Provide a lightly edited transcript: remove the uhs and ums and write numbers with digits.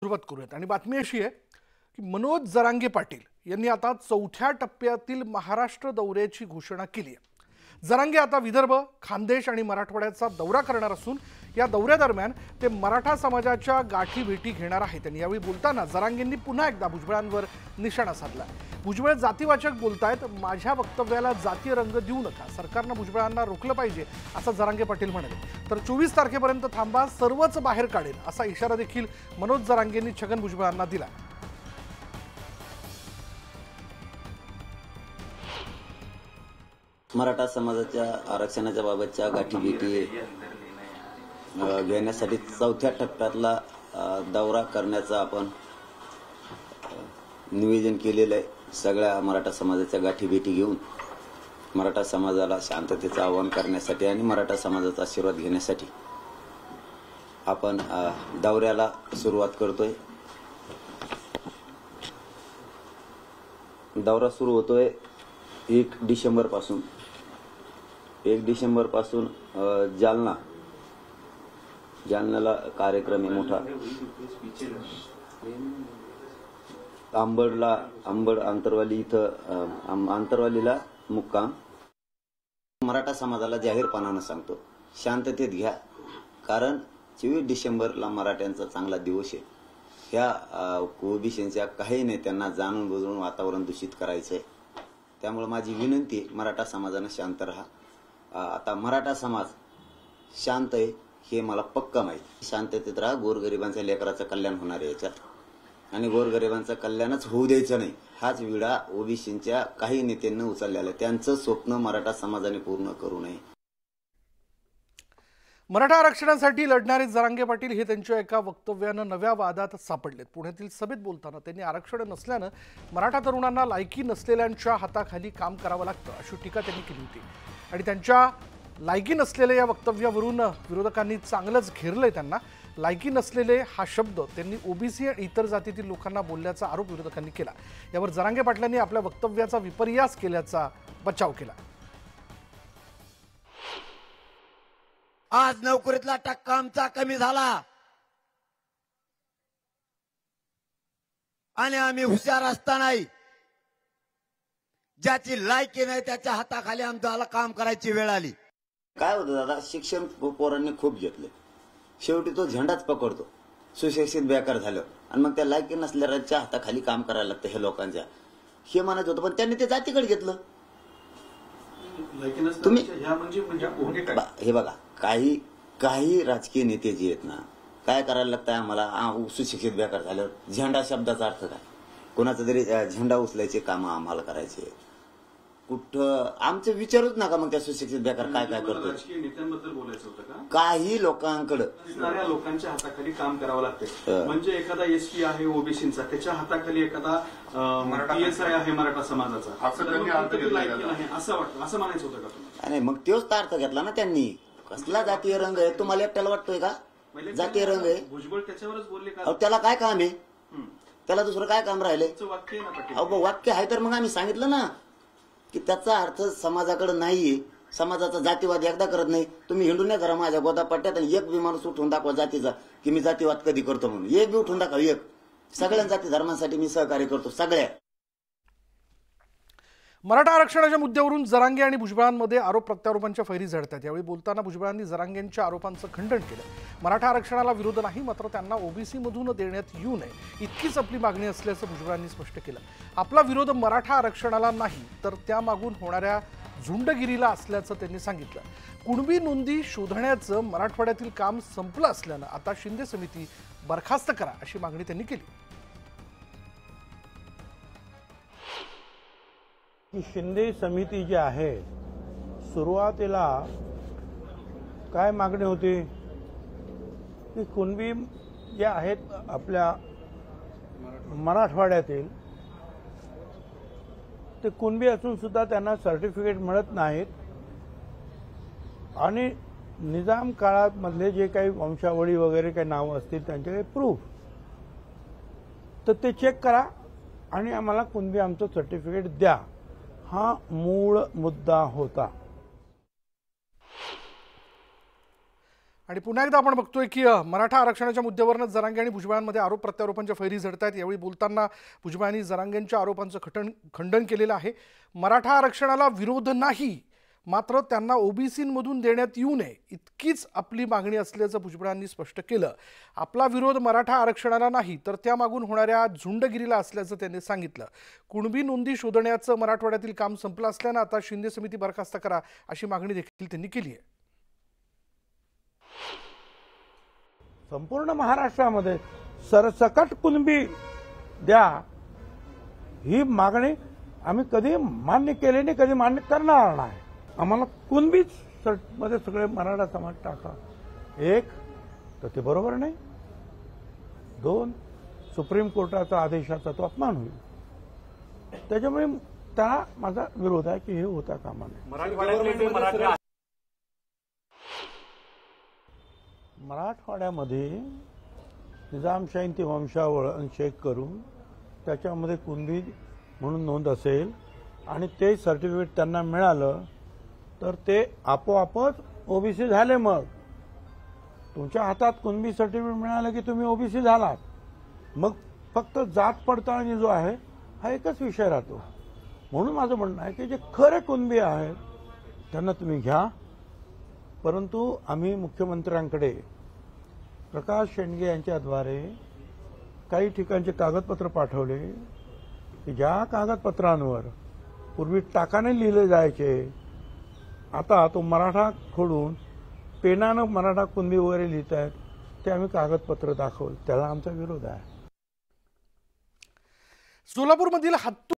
सुरुवात करूयात आणि बातमी अशी आहे की मनोज जरांगे पाटील यांनी आता चौथ्या टप्प्यातील महाराष्ट्र दौऱ्याची घोषणा केली आहे। जरांगे आता विदर्भ, खानदेश आणि मराठवाड्याचा दौरा करणार असून या दौऱ्यादरम्यान ते मराठा समाजाच्या गाठी भेटी घेणार आहेत। आणि यावेळी बोलताना जरांगेंनी पुन्हा एकदा भुजबळांवर निशाणा साधला। भुजबळ जातीवाचक बोलतायत, माझ्या वक्तव्याला जातीय रंग देऊ नका, सरकारनं भुजबळांना रोखलं पाहिजे असं जरांगे पाटील म्हणाले। तर 24 तारखेपर्यंत थांबा, सर्वच बाहेर काढेल असा इशारा देखील मनोज जरांगेंनी छगन भुजबळांना दिला। मराठा समाजाच्या आरक्षणाच्या बाबतच्या गाठीभेटी घेण्यासाठी चौथ्या टप्प्यातला दौरा करण्याचा आपण नियोजन केलेलं आहे। सगळ्या मराठा समाजाच्या गाठीभेटी घेऊन मराठा समाजाला शांततेचं आवाहन करण्यासाठी आणि मराठा समाजाचा आशीर्वाद घेण्यासाठी आपण दौऱ्याला सुरुवात करतोय। दौरा सुरू होतोय 1 डिसेंबर पासून। 1 डिसेंबर पासून जालन्याला कार्यक्रम आहे मोठा। आंबड आंतरवाली इथं आंतरवालीला मुक्काम। मराठा समाजाला जाहीरपणानं सांगतो, शांततेत घ्या, कारण 24 डिसेंबरला मराठ्यांचा चांगला दिवस आहे। ह्या ओबीसींच्या काही नेत्यांना जाणून बुजून वातावरण दूषित करायचंय। त्यामुळे माझी विनंती आहे, मराठा समाजानं शांत राहा। आता मराठा समाज शांत आहे हे मला पक्का माहिती। शांततेत राहा, गोरगरिबांच्या लेकराचं कल्याण होणार आहे याच्यात, आणि गोरगरिबांचं कल्याणच होऊ द्यायचं नाही हाच विडा ओबीसींच्या काही नेत्यांनी उचललेला आहे। त्यांचं स्वप्न मराठा समाजाने पूर्ण करू नये। मराठा आरक्षणासाठी लढणारे जरांगे पाटील हे त्यांच्या एका वक्तव्यानं नव्या वादात सापडलेत। पुण्यातील सभेत बोलताना त्यांनी आरक्षण नसल्यानं मराठा तरुणांना लायकी नसलेल्यांच्या हाताखाली काम करावं लागतं अशी टीका त्यांनी केली होती। आणि त्यांच्या लायकी नसलेल्या या वक्तव्यावरून विरोधकांनी चांगलंच घेरलंय त्यांना। लायकी नसलेले हा शब्द त्यांनी ओबीसी आणि इतर जातीतील लोकांना बोलल्याचा आरोप विरोधकांनी केला। यावर जरांगे पाटलांनी आपल्या वक्तव्याचा विपर्यास केल्याचा बचाव केला। आज नोकरीतला टक्का आमचा कमी झाला आणि आम्ही हुशार असतानाही ज्याची लायकी नाही त्याच्या हाताखाली आमच्याला काम करायची वेळ आली। काय होतं दादा, शिक्षण पोरांनी खूप घेतले, शेवटी तो झेंडाच पकडतो, सुशिक्षित बेकार झालं आणि मग त्या लायकी नसलेल्या हाताखाली काम करायला लागतं हे लोकांच्या, हे म्हणत होतं। पण त्यांनी ते जातीकडे घेतलं। तुम्ही हे बघा, काही राजकीय नेते जे आहेत ना, काय करायला लागतं आम्हाला, सुशिक्षित बेकार झाल्यावर झेंडा शब्दाचा अर्थ काय, कोणाचा तरी झेंडा उचलायचे काम आम्हाला करायचे, कुठं आमचे विचारूच नका। मग त्या सुशिक्षित बेकार काय काय करतो, राजकीय नेत्यांबद्दल बोलायचं होतं का? काही लोकांकडे लोकांच्या हाताखाली काम करावं लागतं। म्हणजे एखादा एसटी आहे ओबीसीचा, त्याच्या हाताखाली एखादा पीएसआय आहे मराठा समाजाचा, असं वाटतं, असं म्हणायचं होतं का तुम्हाला? नाही, मग तोच तर अर्थ घेतला ना त्यांनी। कसला जातीय रंग आहे तुम्हाला एकट्याला वाटतोय का? जातीय रंग आहे, भुजबळ त्याच्यावरच बोलले का? त्याला काय काम आहे, त्याला दुसरं काय काम राहिले? वाक्य वाक्य आहे तर मग आम्ही सांगितलं ना की त्याचा अर्थ समाजाकडे नाहीये। समाजाचा जातीवाद एकदा करत नाही तुम्ही, हिंडून नाही जरा माझ्या गोदापट्ट्यात आणि एक बी माणूस उठून दाखवा जातीचा की मी जातीवाद कधी करतो म्हणून, एक बी उठून दाखवा एक। सगळ्या जाती धर्मांसाठी मी सहकार्य करतो, सगळ्या। मराठा आरक्षणाच्या मुद्द्यावरून जरांगे आणि भुजबळांमध्ये आरोप प्रत्यारोपांच्या फैरी झडतात। यावेळी बोलताना भुजबळांनी जरांगेंच्या आरोपांचं खंडन केलं। मराठा आरक्षणाला विरोध नाही, मात्र त्यांना ओबीसी मधून देण्यात येऊ नये इतकीच आपली मागणी असल्याचं भुजबळांनी स्पष्ट केलं। आपला विरोध मराठा आरक्षणाला नाही तर त्यामागून होणाऱ्या झुंडगिरीला असल्याचं त्यांनी सांगितलं। कुणबी नोंदी शोधण्याचं मराठवाड्यातील काम संपलं असल्यानं आता शिंदे समिती बरखास्त करा अशी मागणी त्यांनी केली। शिंदे समिती जी आहे, सुरुवातीला काय मागणी होती की कुणबी जे आहेत आपल्या मराठवाड्यातील, ते कुणबी असून सुद्धा त्यांना सर्टिफिकेट मिळत नाहीत आणि निजाम काळात मधले जे काही वंशावळी वगैरे काही नावं असतील त्यांच्याकडे प्रूफ, तर ते चेक करा आणि आम्हाला कुणबी आमचं सर्टिफिकेट द्या, हा मूळ मुद्दा होता। आणि पुन्हा एकदा आपण बघतोय की मराठा आरक्षणाच्या मुद्द्यावरनं जरांगे आणि भुजबळांमध्ये आरोप प्रत्यारोपांच्या फैरी झडत आहेत। यावेळी बोलताना भुजबळांनी जरांगेंच्या आरोपांचं खंडन केलेलं आहे। मराठा आरक्षणाला विरोध नाही, मात्र त्यांना ओबीसीमधून देण्यात येऊ नये इतकीच आपली मागणी असल्याचं भुजबळांनी स्पष्ट केलं। आपला विरोध मराठा आरक्षणाला नाही तर त्यामागून होणाऱ्या झुंडगिरीला असल्याचं त्यांनी सांगितलं। कुणबी नोंदी शोधण्याचं मराठवाड्यातील काम संपलं असल्यानं आता शिंदे समिती बरखास्त करा अशी मागणी देखील त्यांनी केली आहे। संपूर्ण महाराष्ट्रामध्ये सरसकट कुणबी द्या ही मागणी आम्ही कधी मान्य केली नाही, कधी मान्य करणार नाही। आम्हाला कुणबीच मध्ये सगळे मराठा समाज टाका। एक तर ते बरोबर नाही, दोन सुप्रीम कोर्टाचा आदेशाचा तो अपमान होईल। त्याच्यामुळे त्याला माझा विरोध आहे की हे होता कामा नये। मराठवाड्यामध्ये निजामशाही ते वंशावळ चेक करून त्याच्यामध्ये कुणबी म्हणून नोंद असेल आणि ते सर्टिफिकेट त्यांना मिळालं तर ते आपोआपच ओबीसी झाले। मग तुमच्या हातात कुणबी सर्टिफिकेट मिळालं की तुम्ही ओबीसी झालात। मग फक्त जात पडताळणी जो आहे हा एकच विषय राहतो। म्हणून माझं म्हणणं आहे की जे खरे कुणबी आहेत त्यांना तुम्ही घ्या, परंतु आम्ही मुख्यमंत्र्यांकडे प्रकाश शेंडगे यांच्याद्वारे काही ठिकाणचे कागदपत्र पाठवले की ज्या कागदपत्रांवर पूर्वी टाकाने लिहिले जायचे आता तो मराठा खोडून पेनानं मराठा कुणबी वगैरे लिहित आहेत, ते आम्ही कागदपत्र दाखवलं, त्याला आमचा विरोध आहे। सोलापूरमधील